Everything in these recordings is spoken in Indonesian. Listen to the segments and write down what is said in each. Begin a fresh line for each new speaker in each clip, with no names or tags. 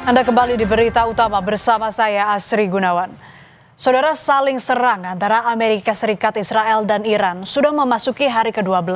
Anda kembali di Berita Utama bersama saya Asri Gunawan. Saudara, saling serang antara Amerika Serikat, Israel, dan Iran sudah memasuki hari ke-12.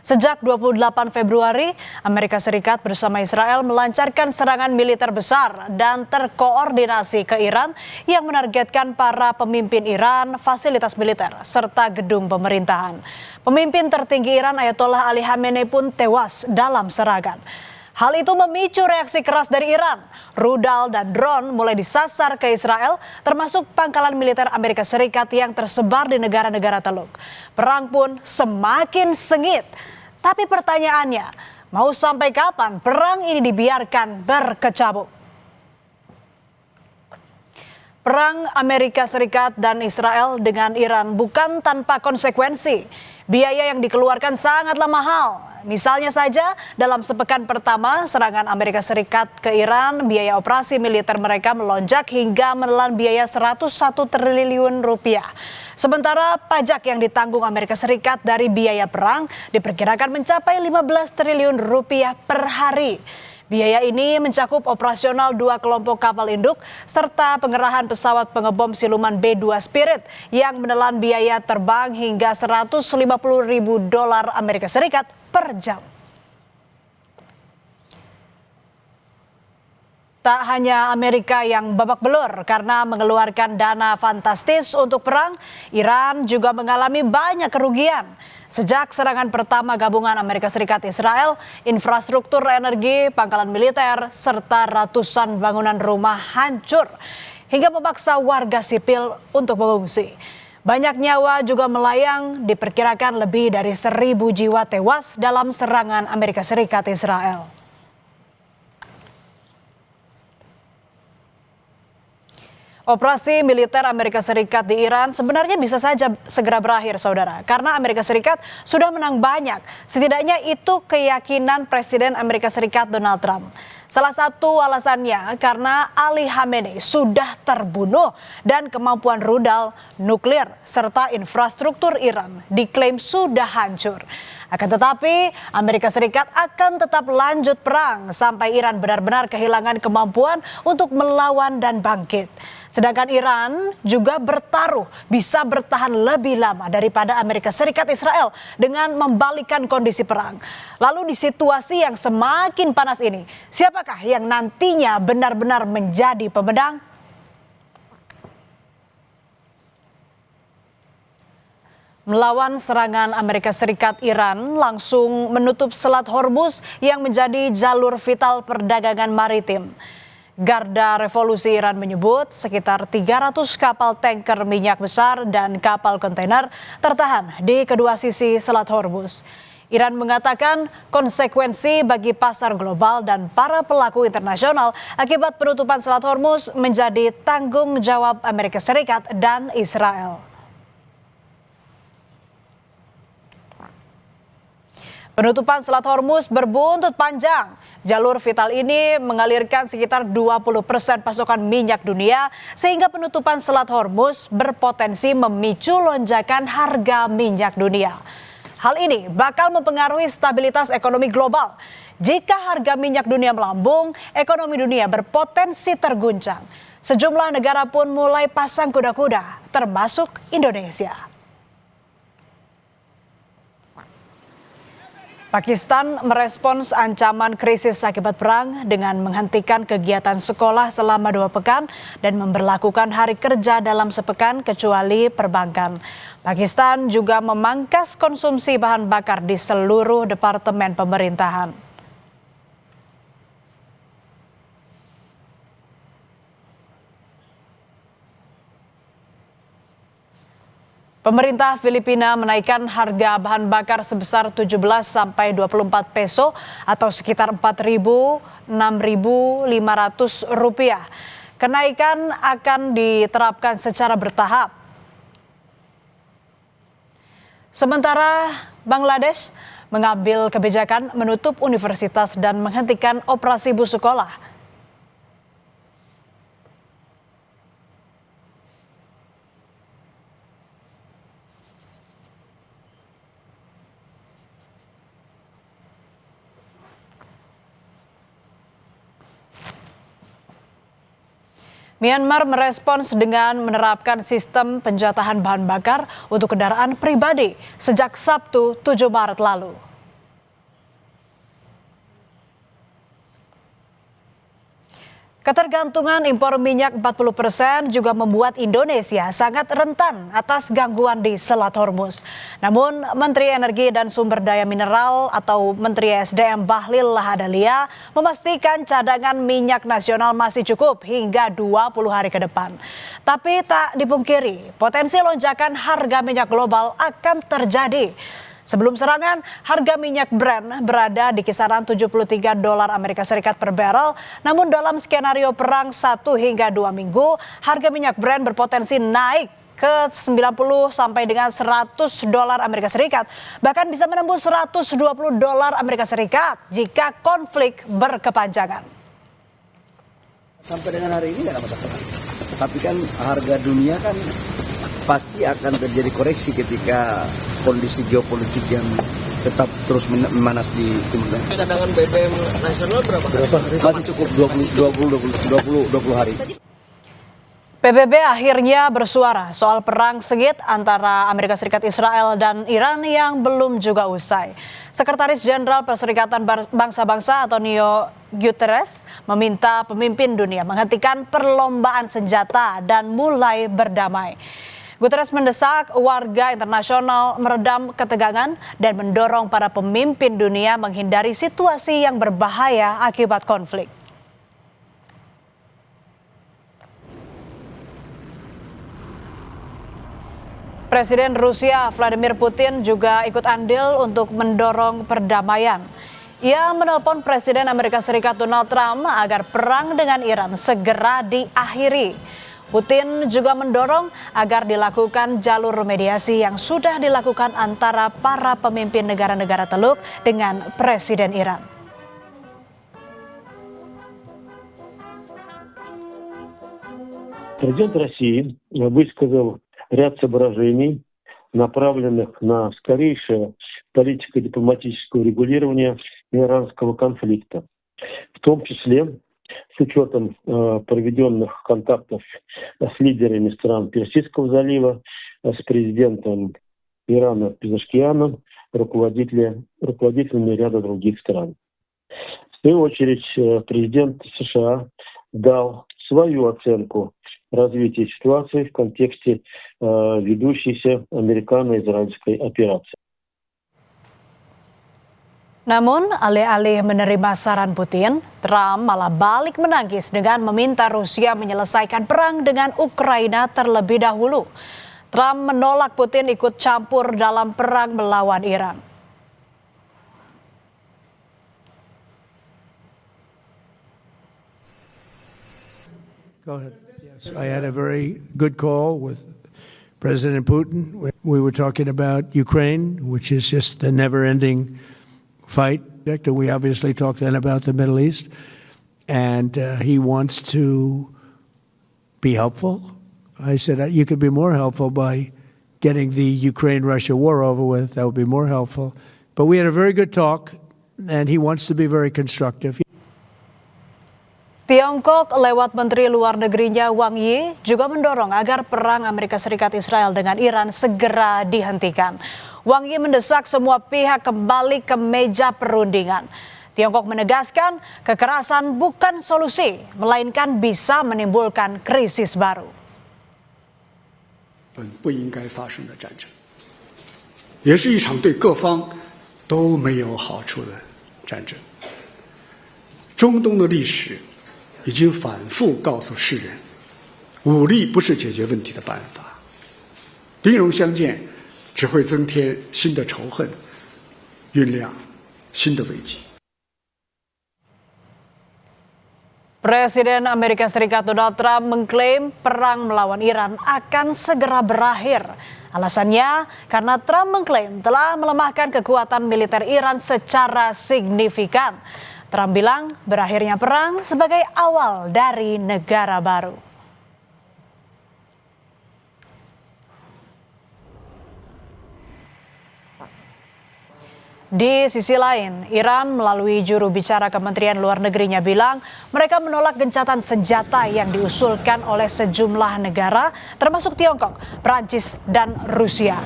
Sejak 28 Februari, Amerika Serikat bersama Israel melancarkan serangan militer besar dan terkoordinasi ke Iran yang menargetkan para pemimpin Iran, fasilitas militer, serta gedung pemerintahan. Pemimpin tertinggi Iran Ayatollah Ali Khamenei pun tewas dalam serangan. Hal itu memicu reaksi keras dari Iran. Rudal dan drone mulai disasar ke Israel, termasuk pangkalan militer Amerika Serikat yang tersebar di negara-negara Teluk. Perang pun semakin sengit. Tapi pertanyaannya, mau sampai kapan perang ini dibiarkan berkecamuk? Perang Amerika Serikat dan Israel dengan Iran bukan tanpa konsekuensi. Biaya yang dikeluarkan sangatlah mahal. Misalnya saja, dalam sepekan pertama serangan Amerika Serikat ke Iran, biaya operasi militer mereka melonjak hingga menelan biaya 101 triliun rupiah. Sementara pajak yang ditanggung Amerika Serikat dari biaya perang diperkirakan mencapai 15 triliun rupiah per hari. Biaya ini mencakup operasional 2 kelompok kapal induk serta pengerahan pesawat pengebom siluman B-2 Spirit yang menelan biaya terbang hingga 150 ribu dolar Amerika Serikat per jam. Tak hanya Amerika yang babak belur karena mengeluarkan dana fantastis untuk perang, Iran juga mengalami banyak kerugian. Sejak serangan pertama gabungan Amerika Serikat Israel, infrastruktur energi, pangkalan militer, serta ratusan bangunan rumah hancur hingga memaksa warga sipil untuk mengungsi. Banyak nyawa juga melayang, diperkirakan lebih dari 1.000 jiwa tewas dalam serangan Amerika Serikat Israel. Operasi militer Amerika Serikat di Iran sebenarnya bisa saja segera berakhir, saudara. Karena Amerika Serikat sudah menang banyak. Setidaknya itu keyakinan Presiden Amerika Serikat Donald Trump. Salah satu alasannya karena Ali Khamenei sudah terbunuh dan kemampuan rudal, nuklir, serta infrastruktur Iran diklaim sudah hancur. Akan tetapi, Amerika Serikat akan tetap lanjut perang sampai Iran benar-benar kehilangan kemampuan untuk melawan dan bangkit. Sedangkan Iran juga bertaruh bisa bertahan lebih lama daripada Amerika Serikat Israel dengan membalikkan kondisi perang. Lalu di situasi yang semakin panas ini, siapakah yang nantinya benar-benar menjadi pemenang? Melawan serangan Amerika Serikat, Iran langsung menutup Selat Hormuz yang menjadi jalur vital perdagangan maritim. Garda Revolusi Iran menyebut sekitar 300 kapal tanker minyak besar dan kapal kontainer tertahan di kedua sisi Selat Hormuz. Iran mengatakan konsekuensi bagi pasar global dan para pelaku internasional akibat penutupan Selat Hormuz menjadi tanggung jawab Amerika Serikat dan Israel. Penutupan Selat Hormuz berbuntut panjang. Jalur vital ini mengalirkan sekitar 20% pasokan minyak dunia, sehingga penutupan Selat Hormuz berpotensi memicu lonjakan harga minyak dunia. Hal ini bakal mempengaruhi stabilitas ekonomi global. Jika harga minyak dunia melambung, ekonomi dunia berpotensi terguncang. Sejumlah negara pun mulai pasang kuda-kuda, termasuk Indonesia. Pakistan merespons ancaman krisis akibat perang dengan menghentikan kegiatan sekolah selama 2 pekan dan memberlakukan hari kerja dalam sepekan kecuali perbankan. Pakistan juga memangkas konsumsi bahan bakar di seluruh departemen pemerintahan. Pemerintah Filipina menaikkan harga bahan bakar sebesar 17 sampai 24 peso atau sekitar 6.500 rupiah. Kenaikan akan diterapkan secara bertahap. Sementara Bangladesh mengambil kebijakan menutup universitas dan menghentikan operasi bus sekolah. Myanmar merespons dengan menerapkan sistem penjatahan bahan bakar untuk kendaraan pribadi sejak Sabtu 7 Maret lalu. Ketergantungan impor minyak 40% juga membuat Indonesia sangat rentan atas gangguan di Selat Hormuz. Namun, Menteri Energi dan Sumber Daya Mineral atau Menteri SDM Bahlil Lahadalia memastikan cadangan minyak nasional masih cukup hingga 20 hari ke depan. Tapi tak dipungkiri, potensi lonjakan harga minyak global akan terjadi. Sebelum serangan, harga minyak Brent berada di kisaran $73 Amerika Serikat per barrel. Namun dalam skenario perang 1 hingga 2 minggu, harga minyak Brent berpotensi naik ke 90 sampai dengan $100 Amerika Serikat. Bahkan bisa menembus $120 Amerika Serikat jika konflik berkepanjangan.
Sampai dengan hari ini tidak ada masalah. Tapi kan harga dunia kan pasti akan terjadi koreksi ketika kondisi geopolitik yang tetap terus memanas di Timur Tengah.
Cadangan BBM nasional berapa?
Masih cukup 20 hari.
PBB akhirnya bersuara soal perang sengit antara Amerika Serikat, Israel, dan Iran yang belum juga usai. Sekretaris Jenderal Perserikatan Bangsa-Bangsa Antonio Guterres meminta pemimpin dunia menghentikan perlombaan senjata dan mulai berdamai. Guterres mendesak warga internasional meredam ketegangan dan mendorong para pemimpin dunia menghindari situasi yang berbahaya akibat konflik. Presiden Rusia Vladimir Putin juga ikut andil untuk mendorong perdamaian. Ia menelpon Presiden Amerika Serikat Donald Trump agar perang dengan Iran segera diakhiri. Putin juga mendorong agar dilakukan jalur mediasi yang sudah dilakukan antara para pemimpin negara-negara Teluk dengan Presiden Iran.
Президент России высказал ряд соображений, направленных на скорейшее политико-дипломатическое урегулирование иранского конфликта, в том числе с учетом проведенных контактов с лидерами стран Персидского залива, с президентом Ирана Пезешкианом, руководителями ряда других стран. В свою очередь, президент США дал свою оценку развития ситуации в контексте ведущейся американо-израильской операции.
Namun, alih-alih menerima saran Putin, Trump malah balik menangis dengan meminta Rusia menyelesaikan perang dengan Ukraina terlebih dahulu. Trump menolak Putin ikut campur dalam perang melawan Iran.
Go ahead. Yes, I had a very good call with President Putin. We were talking about Ukraine, which is just a never-ending fight. We obviously talked then about the Middle East, and he wants to be helpful. I said, you could be more helpful by getting the Ukraine-Russia war over with. That would be more helpful. But we had a very good talk, and he wants to be very constructive.
Tiongkok lewat Menteri Luar Negerinya Wang Yi juga mendorong agar perang Amerika Serikat Israel dengan Iran segera dihentikan. Wang Yi mendesak semua pihak kembali ke meja perundingan. Tiongkok menegaskan kekerasan bukan solusi, melainkan bisa menimbulkan krisis baru.
不应该发生的战争，也是一场对各方都没有好处的战争。中东的历史已经反复告诉世人，武力不是解决问题的办法，兵戎相见只会增添新的仇恨，酝酿新的危机。
Presiden Amerika Serikat Donald Trump mengklaim perang melawan Iran akan segera berakhir. Alasannya karena Trump mengklaim telah melemahkan kekuatan militer Iran secara signifikan. Trump bilang berakhirnya perang sebagai awal dari negara baru. Di sisi lain, Iran melalui juru bicara Kementerian Luar Negerinya bilang mereka menolak gencatan senjata yang diusulkan oleh sejumlah negara termasuk Tiongkok, Prancis, dan Rusia.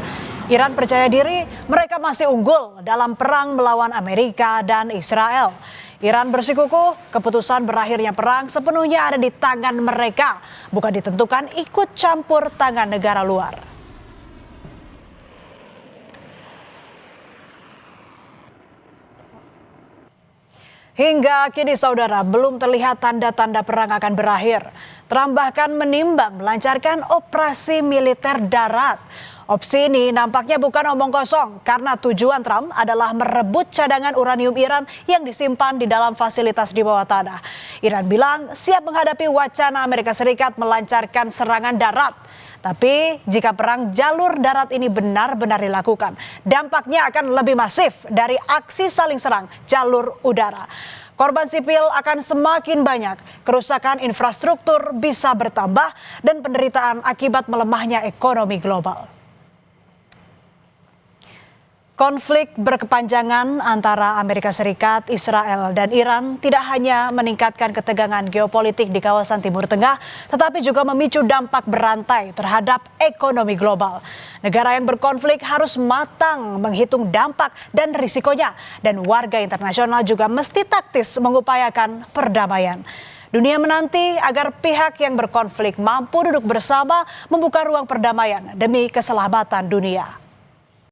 Iran percaya diri mereka masih unggul dalam perang melawan Amerika dan Israel. Iran bersikukuh keputusan berakhirnya perang sepenuhnya ada di tangan mereka, bukan ditentukan ikut campur tangan negara luar. Hingga kini saudara belum terlihat tanda-tanda perang akan berakhir. Trump bahkan menimbang melancarkan operasi militer darat. Opsi ini nampaknya bukan omong kosong karena tujuan Trump adalah merebut cadangan uranium Iran yang disimpan di dalam fasilitas di bawah tanah. Iran bilang siap menghadapi wacana Amerika Serikat melancarkan serangan darat. Tapi jika perang jalur darat ini benar-benar dilakukan, dampaknya akan lebih masif dari aksi saling serang jalur udara. Korban sipil akan semakin banyak, kerusakan infrastruktur bisa bertambah, dan penderitaan akibat melemahnya ekonomi global. Konflik berkepanjangan antara Amerika Serikat, Israel, dan Iran tidak hanya meningkatkan ketegangan geopolitik di kawasan Timur Tengah, tetapi juga memicu dampak berantai terhadap ekonomi global. Negara yang berkonflik harus matang menghitung dampak dan risikonya, dan warga internasional juga mesti taktis mengupayakan perdamaian. Dunia menanti agar pihak yang berkonflik mampu duduk bersama membuka ruang perdamaian demi keselamatan dunia.